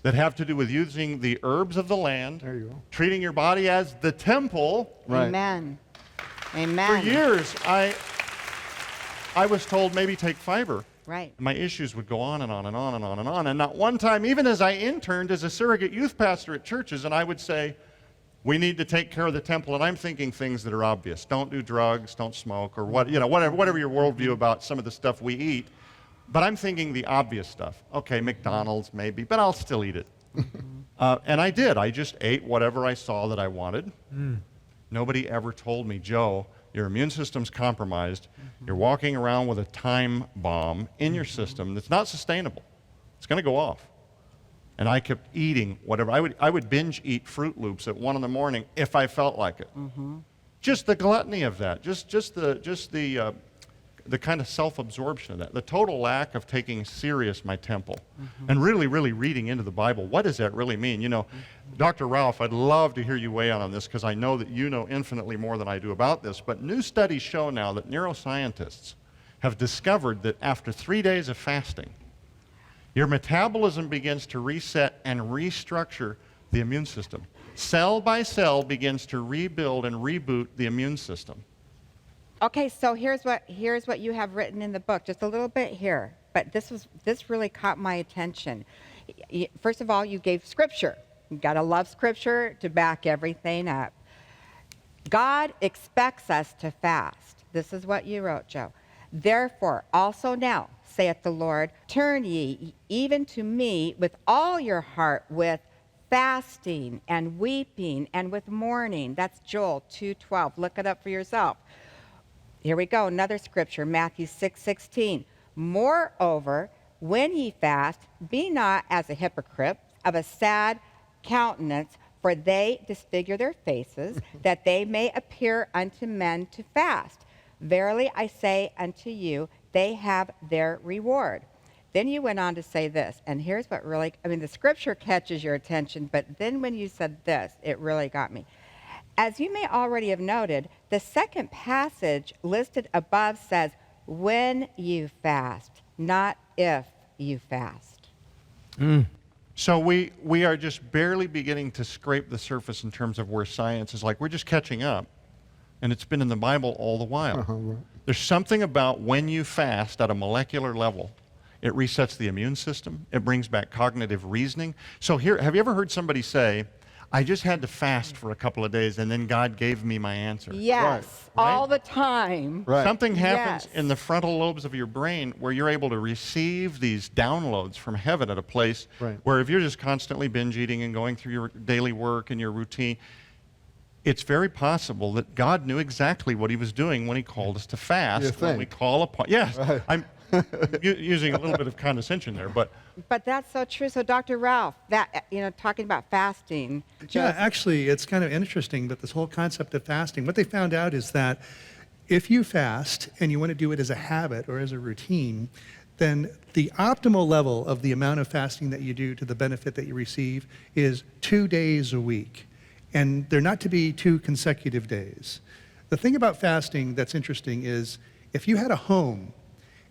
That have to do with using the herbs of the land, There you go. treating your body as the temple. Right. Amen. Amen. For years, I was told maybe take fiber. Right. My issues would go on and on and on and on and on. And not one time, even as I interned as a surrogate youth pastor at churches, and I would say, we need to take care of the temple, and I'm thinking things that are obvious. Don't do drugs, don't smoke, or whatever your worldview about some of the stuff we eat. But I'm thinking the obvious stuff. Okay, McDonald's maybe, but I'll still eat it. And I did. I just ate whatever I saw that I wanted. Nobody ever told me, Joe, your immune system's compromised. You're walking around with a time bomb in your system that's not sustainable. It's going to go off. And I kept eating whatever. I would binge eat Fruit Loops at 1 in the morning if I felt like it. Just the gluttony of that. Just the kind of self-absorption of that. The total lack of taking serious my temple. And really, really reading into the Bible. What does that really mean? You know, Dr. Ralph, I'd love to hear you weigh in on this because I know that you know infinitely more than I do about this. But new studies show now that neuroscientists have discovered that after 3 days of fasting, your metabolism begins to reset and restructure the immune system. Cell by cell begins to rebuild and reboot the immune system. Okay, so here's what you have written in the book, just a little bit here, but this really caught my attention. First of all, you gave scripture. You got to love scripture to back everything up. God expects us to fast. This is what you wrote, Joe. Therefore, also now, saith the Lord, turn ye even to me with all your heart, with fasting and weeping and with mourning. That's Joel 2:12. Look it up for yourself. Here we go, another scripture, Matthew 6:16. Moreover, when ye fast, be not as a hypocrite of a sad countenance, for they disfigure their faces, that they may appear unto men to fast. Verily I say unto you, they have their reward. Then you went on to say this, and here's what really, the scripture catches your attention, but then when you said this, it really got me. As you may already have noted, the second passage listed above says, when you fast, not if you fast. So we are just barely beginning to scrape the surface in terms of where science is like. We're just catching up, and it's been in the Bible all the while. Right. There's something about when you fast at a molecular level, it resets the immune system. It brings back cognitive reasoning. So here, have you ever heard somebody say, I just had to fast for a couple of days and then God gave me my answer? Yes, Right. all the time. Right. Something happens Yes. in the frontal lobes of your brain where you're able to receive these downloads from heaven at a place Right. where if you're just constantly binge eating and going through your daily work and your routine, it's very possible that God knew exactly what he was doing when he called us to fast. You When we think. call upon, yes, Right. I'm using a little bit of condescension there, but But that's so true. So Dr. Ralph, that, talking about fasting. Yeah, just- actually, it's kind of interesting, but this whole concept of fasting, what they found out is that if you fast and you want to do it as a habit or as a routine, then the optimal level of the amount of fasting that you do to the benefit that you receive is 2 days a week. And they're not to be 2 consecutive days. The thing about fasting that's interesting is if you had a home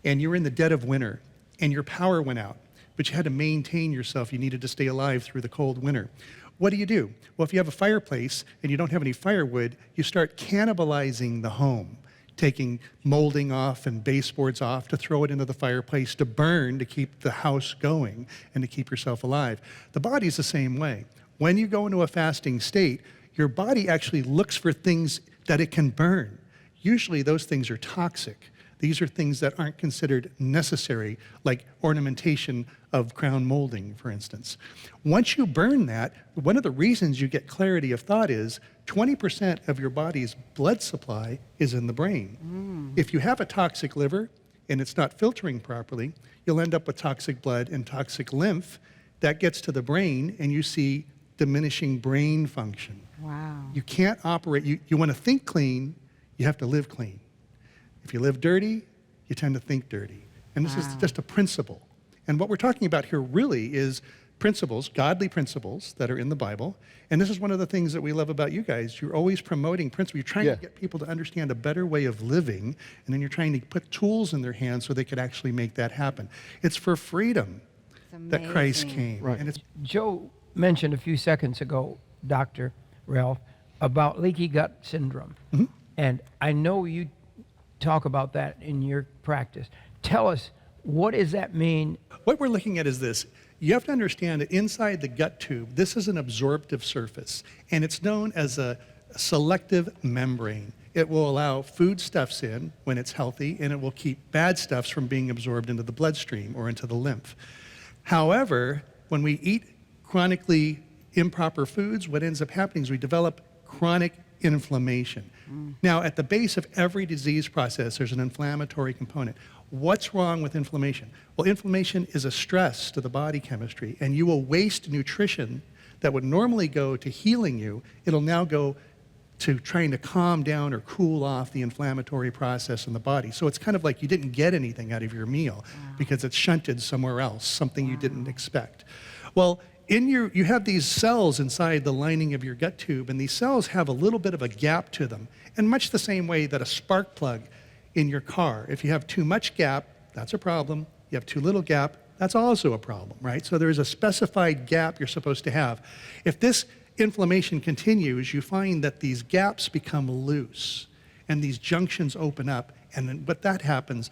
and you were in the dead of winter and your power went out, but you had to maintain yourself, you needed to stay alive through the cold winter. What do? Well, if you have a fireplace and you don't have any firewood, you start cannibalizing the home, taking molding off and baseboards off to throw it into the fireplace to burn to keep the house going and to keep yourself alive. The body's the same way. When you go into a fasting state, your body actually looks for things that it can burn. Usually those things are toxic. These are things that aren't considered necessary, like ornamentation of crown molding, for instance. Once you burn that, one of the reasons you get clarity of thought is 20% of your body's blood supply is in the brain. If you have a toxic liver and it's not filtering properly, you'll end up with toxic blood and toxic lymph. That gets to the brain and you see diminishing brain function. Wow. You can't operate, you want to think clean, you have to live clean. If you live dirty, you tend to think dirty. And this is just a principle. And what we're talking about here really is principles, godly principles that are in the Bible. And this is one of the things that we love about you guys. You're always promoting principles. You're trying to get people to understand a better way of living, and then you're trying to put tools in their hands so they could actually make that happen. It's for freedom that Christ came. Right. And it's Joe mentioned a few seconds ago, Dr. Ralph, about leaky gut syndrome. And I know you talk about that in your practice. Tell us, what does that mean? What we're looking at is this. You have to understand that inside the gut tube, this is an absorptive surface, and it's known as a selective membrane. It will allow foodstuffs in when it's healthy, and it will keep bad stuffs from being absorbed into the bloodstream or into the lymph. However, when we eat chronically improper foods, what ends up happening is we develop chronic inflammation. Now, at the base of every disease process, there's an inflammatory component. What's wrong with inflammation? Well, inflammation is a stress to the body chemistry, and you will waste nutrition that would normally go to healing you. It'll now go to trying to calm down or cool off the inflammatory process in the body. So it's kind of like you didn't get anything out of your meal because it's shunted somewhere else, something you didn't expect. Well, you have these cells inside the lining of your gut tube, and these cells have a little bit of a gap to them. And much the same way that a spark plug in your car, if you have too much gap, that's a problem. You have too little gap, that's also a problem, right? So there's a specified gap you're supposed to have. If this inflammation continues, you find that these gaps become loose and these junctions open up. And then what happens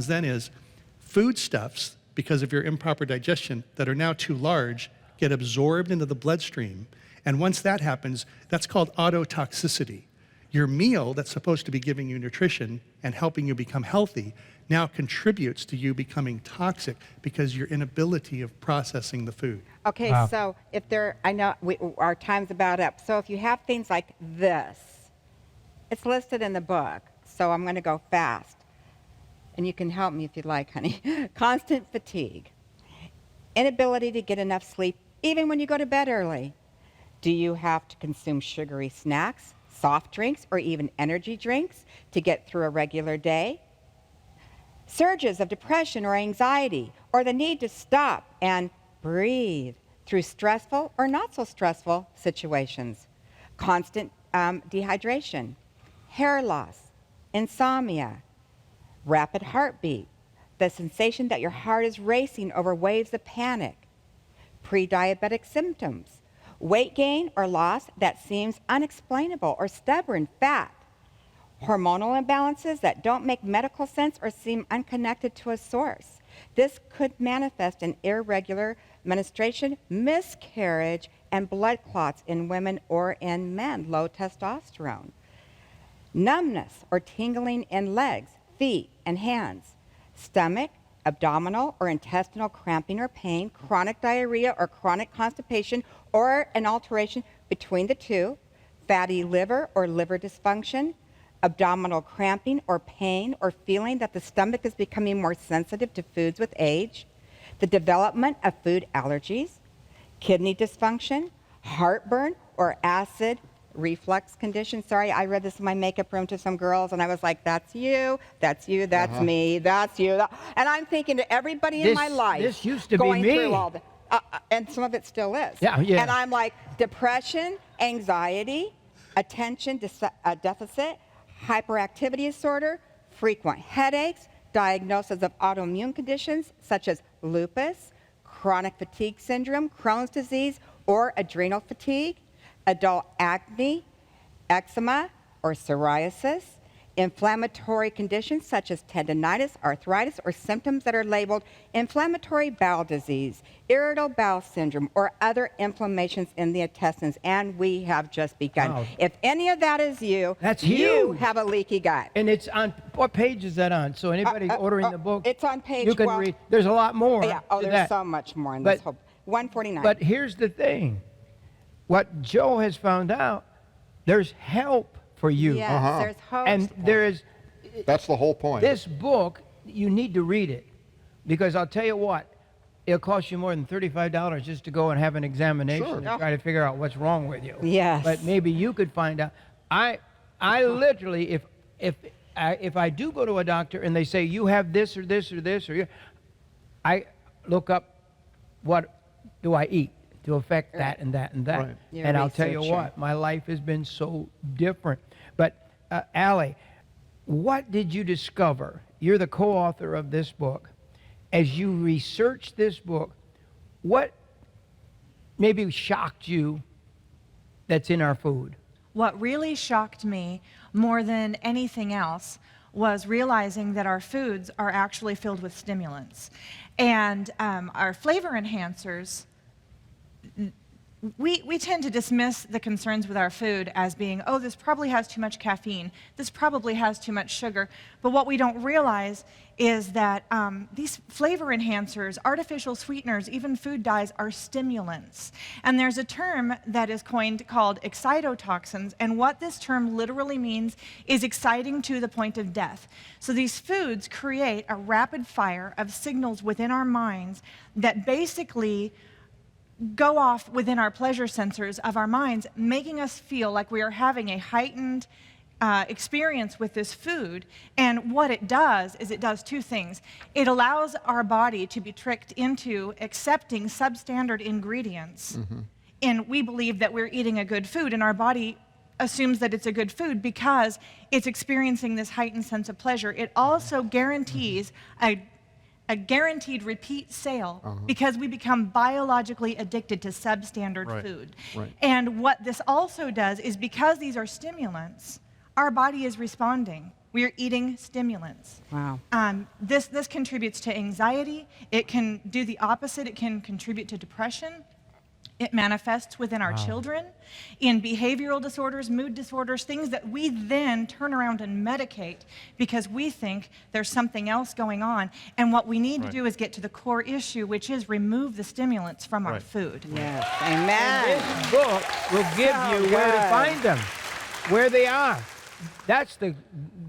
then is foodstuffs, because of your improper digestion, that are now too large, get absorbed into the bloodstream. And once that happens, that's called autotoxicity. Your meal that's supposed to be giving you nutrition and helping you become healthy now contributes to you becoming toxic because your inability of processing the food. Okay, so if I know our time's about up. So if you have things like this, it's listed in the book. So I'm going to go fast. And you can help me if you'd like, honey. Constant fatigue, inability to get enough sleep, even when you go to bed early. Do you have to consume sugary snacks, soft drinks, or even energy drinks to get through a regular day? Surges of depression or anxiety, or the need to stop and breathe through stressful or not so stressful situations. Constant dehydration, hair loss, insomnia, rapid heartbeat, the sensation that your heart is racing over waves of panic, pre-diabetic symptoms, weight gain or loss that seems unexplainable or stubborn, fat, hormonal imbalances that don't make medical sense or seem unconnected to a source. This could manifest in irregular menstruation, miscarriage, and blood clots in women or in men, low testosterone. Numbness or tingling in legs, feet, and hands. Stomach, abdominal, or intestinal cramping or pain, chronic diarrhea or chronic constipation, or an alteration between the two. Fatty liver or liver dysfunction. Abdominal cramping or pain or feeling that the stomach is becoming more sensitive to foods with age. The development of food allergies. Kidney dysfunction. Heartburn or acid reflux condition. Sorry, I read this in my makeup room to some girls, and I was like, that's you, that's me, that's you. And I'm thinking to everybody in my life, this used to going be me. through all and some of it still is. Yeah. And I'm like, depression, anxiety, attention deficit, hyperactivity disorder, frequent headaches, diagnosis of autoimmune conditions such as lupus, chronic fatigue syndrome, Crohn's disease, or adrenal fatigue, adult acne, eczema or psoriasis, inflammatory conditions such as tendinitis, arthritis, or symptoms that are labeled inflammatory bowel disease, irritable bowel syndrome, or other inflammations in the intestines. And we have just begun. Wow. If any of that is you, That's you huge. have a leaky gut. And it's on, what page is that on? So anybody ordering the book, It's on page you can read. There's a lot more. Yeah, oh, to there's that. so much more in But- this whole 149. But here's the thing. What Joe has found out, there's help for you. Yes, there's hope. And there is, That's the whole point. this book, you need to read it. Because I'll tell you what, it'll cost you more than $35 just to go and have an examination Sure. and try to figure out what's wrong with you. Yes. But maybe you could find out. I literally, if I do go to a doctor and they say you have this or this or this, I look up what do I eat to affect that and that and that. Right. You're And a I'll tell you researcher. what, my life has been so different. But Allie, what did you discover? You're the co-author of this book. As you researched this book, what maybe shocked you that's in our food? What really shocked me more than anything else was realizing that our foods are actually filled with stimulants. And our flavor enhancers, we tend to dismiss the concerns with our food as being, oh, this probably has too much caffeine, this probably has too much sugar. But what we don't realize is that these flavor enhancers, artificial sweeteners, even food dyes are stimulants. And there's a term that is coined called excitotoxins, and what this term literally means is exciting to the point of death. So these foods create a rapid fire of signals within our minds that basically go off within our pleasure sensors of our minds, making us feel like we are having a heightened experience with this food. And what it does is it does two things. It allows our body to be tricked into accepting substandard ingredients. And we believe that we're eating a good food, and our body assumes that it's a good food because it's experiencing this heightened sense of pleasure. It also guarantees a guaranteed repeat sale because we become biologically addicted to substandard food. Right. And what this also does is because these are stimulants, our body is responding. We are eating stimulants. Wow. This contributes to anxiety. It can do the opposite. It can contribute to depression. It manifests within our children in behavioral disorders, mood disorders, things that we then turn around and medicate because we think there's something else going on. And what we need to do is get to the core issue, which is remove the stimulants from our food. Yes, And amen. this book will give So you where to good. find them, where they are. That's the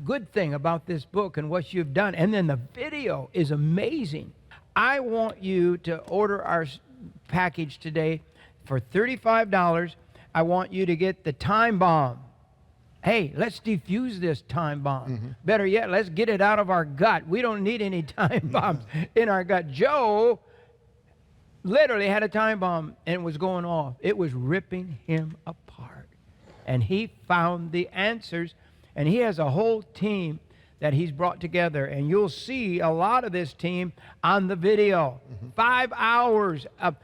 good thing about this book and what you've done. And then the video is amazing. I want you to order our package today for $35. I want you to get the Time Bomb. Hey, let's defuse this time bomb. Better yet, let's get it out of our gut. We don't need any time bombs in our gut. Joe literally had a time bomb and it was going off. It was ripping him apart. And he found the answers, and he has a whole team that he's brought together, and you'll see a lot of this team on the video. 5 hours of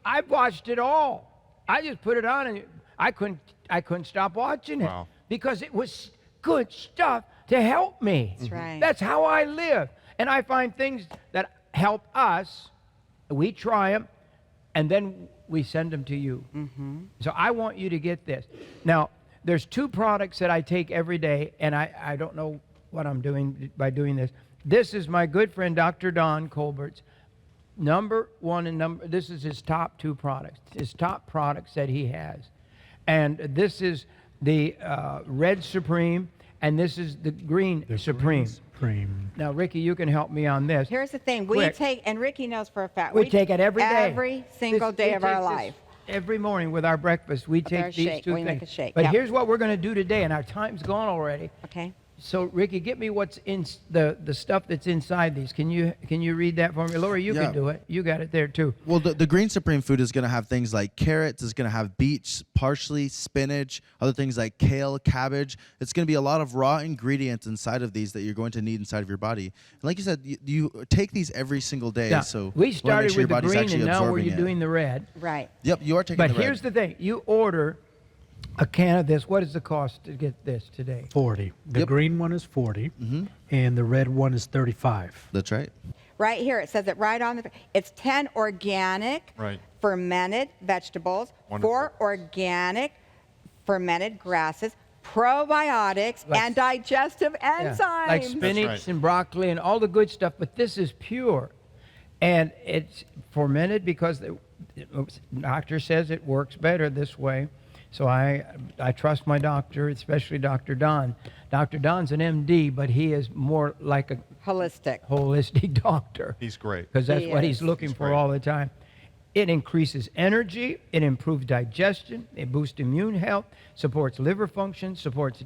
I've watched it all. I just put it on and I couldn't stop watching it. Wow. Because it was good stuff to help me. That's right. That's how I live. And I find things that help us, we try them, and then we send them to you. So I want you to get this. Now, there's 2 products that I take every day, and I don't know what I'm doing by doing this. This is my good friend, Dr. Don Colbert's #1 and this is his top 2 products, his top products that he has. And this is the Red Supreme, and this is the Green Supreme. Now, Ricky, you can help me on this. Here's the thing. We Quick. take, and Ricky knows for a fact, We take it every day. Every single This- day we of our take this life. Every morning with our breakfast, we our take these shake. 2 We things. make a shake, But yep. here's what we're going to do today, and our time's gone already. Okay. So Ricky, get me what's in the stuff that's inside these. Can you read that for me? Laura, you Yeah. can do it. You got it there too. Well, the Green Supreme food is going to have things like carrots. It's going to have beets, parsley, spinach, other things like kale, cabbage. It's going to be a lot of raw ingredients inside of these that you're going to need inside of your body. And like you said, you take these every single day. Now, So we you wanna make started sure your with the body's green, actually and now we're absorbing it. doing the red. Right. Yep, you are taking But the red. here's the thing: you order a can of this. What is the cost to get this today? 40. The Yep. green one is 40, and the red one is 35. That's right. Right here, it says it right on the. It's 10 organic Right. fermented vegetables, Wonderful. 4 organic fermented grasses, probiotics, Like- and digestive Yeah, enzymes. like spinach right. and broccoli and all the good stuff. But this is pure, and it's fermented because the doctor says it works better this way. So I trust my doctor, especially Dr. Don. Dr. Don's an MD, but he is more like a holistic doctor. He's great. Because that's He what is. he's looking He's for great. all the time. It increases energy, it improves digestion, it boosts immune health, supports liver function, supports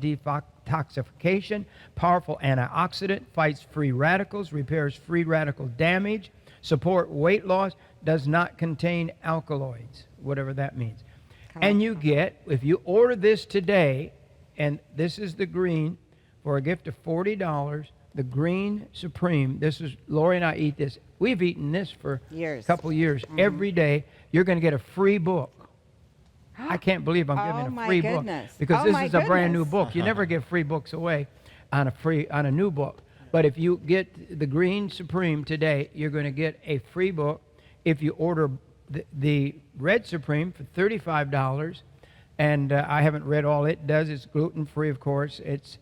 detoxification, powerful antioxidant, fights free radicals, repairs free radical damage, support weight loss, does not contain alkaloids, whatever that means. And you get, if you order this today, and this is the green, for a gift of $40, the Green Supreme. This is, Lori and I eat this. We've eaten this for Years. a couple years. Every day, you're going to get a free book. I can't believe I'm Oh, giving a my free goodness. book because Oh, this my is a brand new goodness. book. You never give free books away on a new book. But if you get the Green Supreme today, you're going to get a free book. If you order the Red Supreme for $35, and I haven't read all it does. It's gluten-free, of course. It's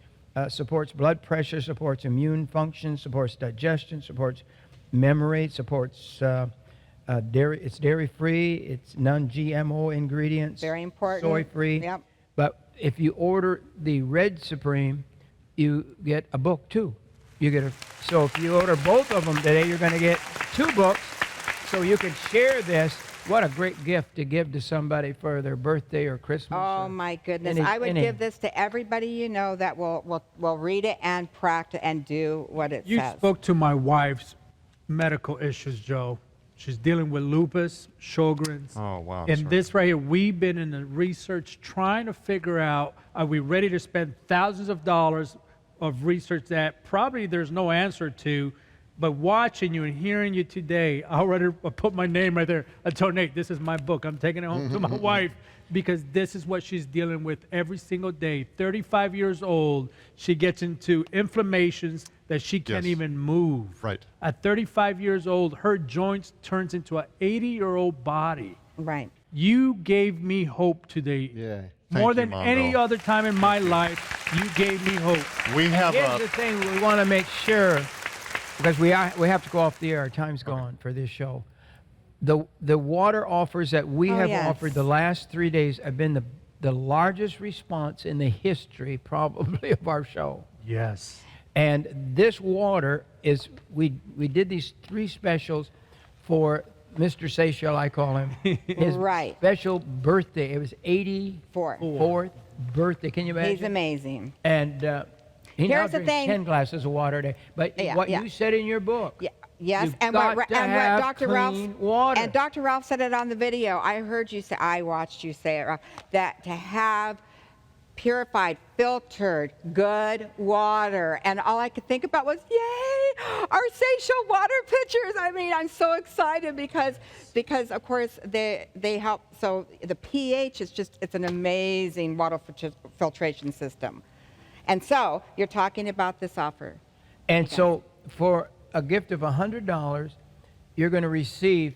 supports blood pressure, supports immune function, supports digestion, supports memory, supports dairy. It's dairy-free. It's non-GMO ingredients. Very important. Soy-free. Yep. But if you order the Red Supreme, you get a book too. You get so if you order both of them today, you're going to get 2 books, so you can share this. What a great gift to give to somebody for their birthday or Christmas. Oh or my goodness! any- I would any- give this to everybody you know that will read it and practice and do what it You says. spoke to my wife's medical issues, Joe. She's dealing with lupus, Sjogren's. Oh, wow. And sorry. this right here, we've been in the research trying to figure out, are we ready to spend thousands of dollars of research that probably there's no answer to, but watching you and hearing you today, I already put my name right there. I told Nate, this is my book. I'm taking it home to my wife because this is what she's dealing with every single day. 35 years old, she gets into inflammations that she can't Yes. even move. Right. At 35 years old, her joints turns into an 80-year-old body. Right. You gave me hope today. Yeah. More Thank you, than Mondo. any other time in my life, you gave me hope. We have Here's the thing: we want to make sure, because we have to go off the air. Our time's gone for this show. The water offers that we Oh, have yes. offered the last 3 days have been the largest response in the history, probably, of our show. Yes. And this water is, we did these 3 specials for Mr. Seychelles, I call him. His Right. special birthday. It was 84th birthday. Can you imagine? He's amazing. And he now Here's the drinks thing. 10 glasses of water a day. But Yeah, what yeah. you said in your book. Yeah. Yes, You've and got what to have clean water. and Dr. Ralph said it on the video. I heard you say, I watched you say it, Ralph, that to have purified, filtered, good water, and all I could think about was, yay, our Seychelles water pitchers. I mean, I'm so excited because of course they help. So the pH is it's an amazing water filtration system, and so you're talking about this offer. And so for a gift of $100, you're going to receive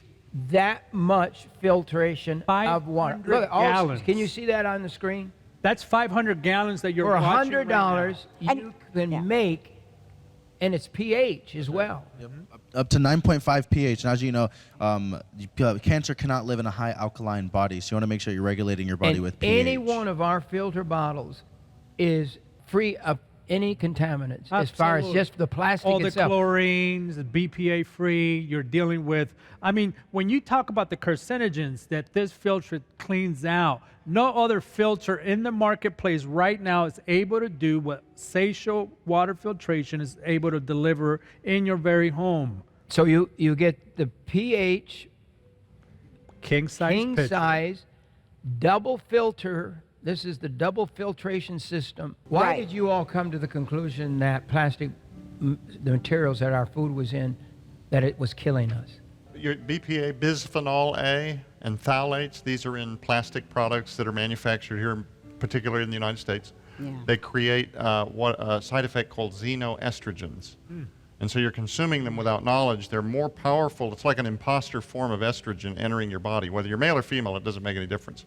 that much filtration of water. 500 Look, gallons. Can you see that on the screen? That's 500 gallons that you're For watching $100, right now. you can make, and it's pH as well. Up to 9.5 pH. And as you know, cancer cannot live in a high alkaline body, so you want to make sure you're regulating your body And with pH. any one of our filter bottles is free of any contaminants as far as just the plastic all itself. the chlorines, the BPA free. You're dealing with. I mean, when you talk about the carcinogens that this filter cleans out, no other filter in the marketplace right now is able to do what Seychelles water filtration is able to deliver in your very home. So you get the pH king size double filter. This is the double filtration system. Why Right. did you all come to the conclusion that plastic, the materials that our food was in, that it was killing us? Your BPA, bisphenol A, and phthalates, these are in plastic products that are manufactured here, particularly in the United States. Yeah. They create a side effect called xenoestrogens. And so you're consuming them without knowledge. They're more powerful. It's like an imposter form of estrogen entering your body. Whether you're male or female, it doesn't make any difference.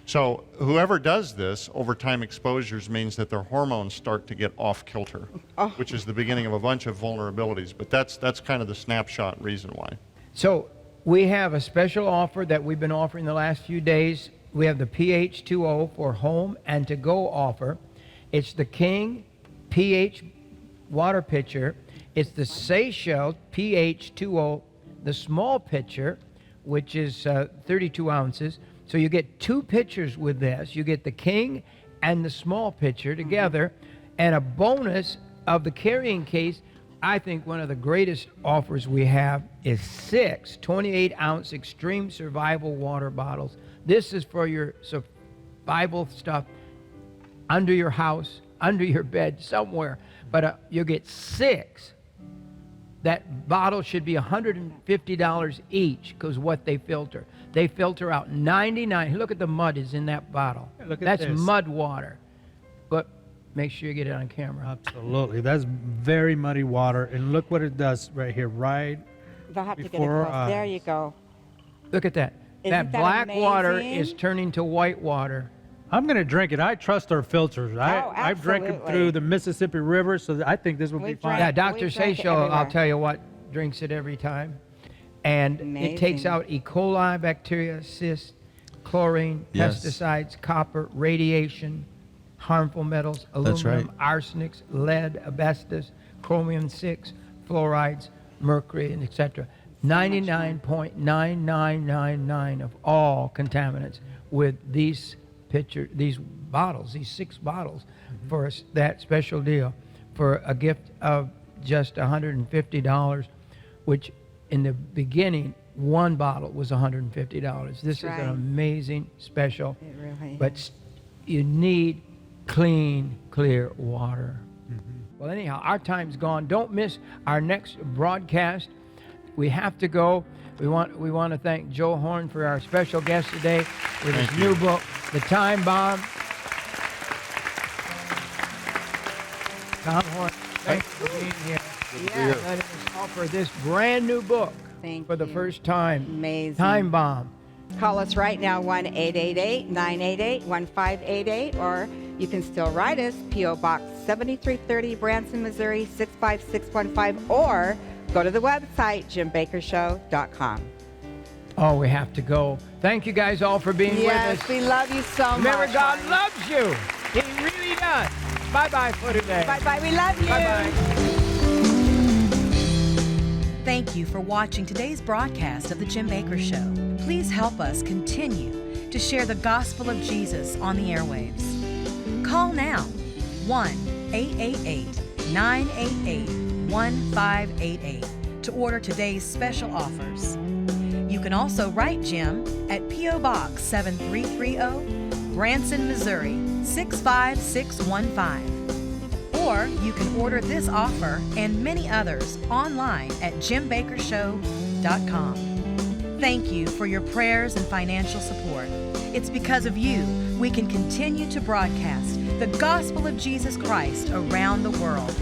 So whoever does this, over time exposures means that their hormones start to get off kilter, which is the beginning of a bunch of vulnerabilities. But that's kind of the snapshot reason why. So we have a special offer that we've been offering the last few days. We have the pH2O for home and to go offer. It's the King pH water pitcher. It's the Seychelles pH2O, the small pitcher, which is 32 ounces. So you get 2 pitchers with this. You get the King and the small pitcher together, and a bonus of the carrying case. I think one of the greatest offers we have is 6 28-ounce extreme survival water bottles. This is for your survival stuff under your house, under your bed, somewhere. But you get 6. That bottle should be $150 each because what they filter. They filter out 99. Look at the mud is in that bottle. Look at That's this. mud water. But make sure you get it on camera. Absolutely. That's very muddy water. And look what it does right here, right? They'll have to get it Before close. our There eyes. you go. Look at that. Isn't That that black water amazing? is turning to white water. I'm going to drink it. I trust our filters. I've drank it absolutely. through the Mississippi River, so I think this will be We've fine. Yeah, drank- Dr. we drank it Seychelles, I'll everywhere. tell you what, drinks it every time. And it takes Amazing. out E. coli, bacteria, cysts, chlorine, Yes. pesticides, copper, radiation, harmful metals, That's aluminum, right. arsenics, lead, asbestos, chromium-6, fluorides, mercury, and etc. 99.9999 of all contaminants with these bottles, these 6 bottles, for that special deal, for a gift of just $150, which in the beginning, 1 bottle was $150. This is right. an amazing special, It really but you need clean, clear water. Well, anyhow, our time's gone. Don't miss our next broadcast. We have to go. We want to thank Joe Horn for our special guest today with his new book, The Time Bomb. Tom Horn, thanks for being here. Yeah. Letting us offer this brand new book Thank for the you. first time. Amazing. Time Bomb. Call us right now, 1-888-988-1588, or you can still write us, P.O. Box 7330, Branson, Missouri, 65615, or go to the website, jimbakkershow.com. Oh, we have to go. Thank you guys all for being with us. Yes, we love you so Remember, much. God honey. loves you. He really does. Bye-bye for today. Bye-bye, we love you. Bye-bye. Thank you for watching today's broadcast of The Jim Bakker Show. Please help us continue to share the gospel of Jesus on the airwaves. Call now, 1-888-988-1588 to order today's special offers. You can also write Jim at P.O. Box 7330, Branson, Missouri, 65615. Or you can order this offer and many others online at jimbakkershow.com. Thank you for your prayers and financial support. It's because of you we can continue to broadcast the gospel of Jesus Christ around the world.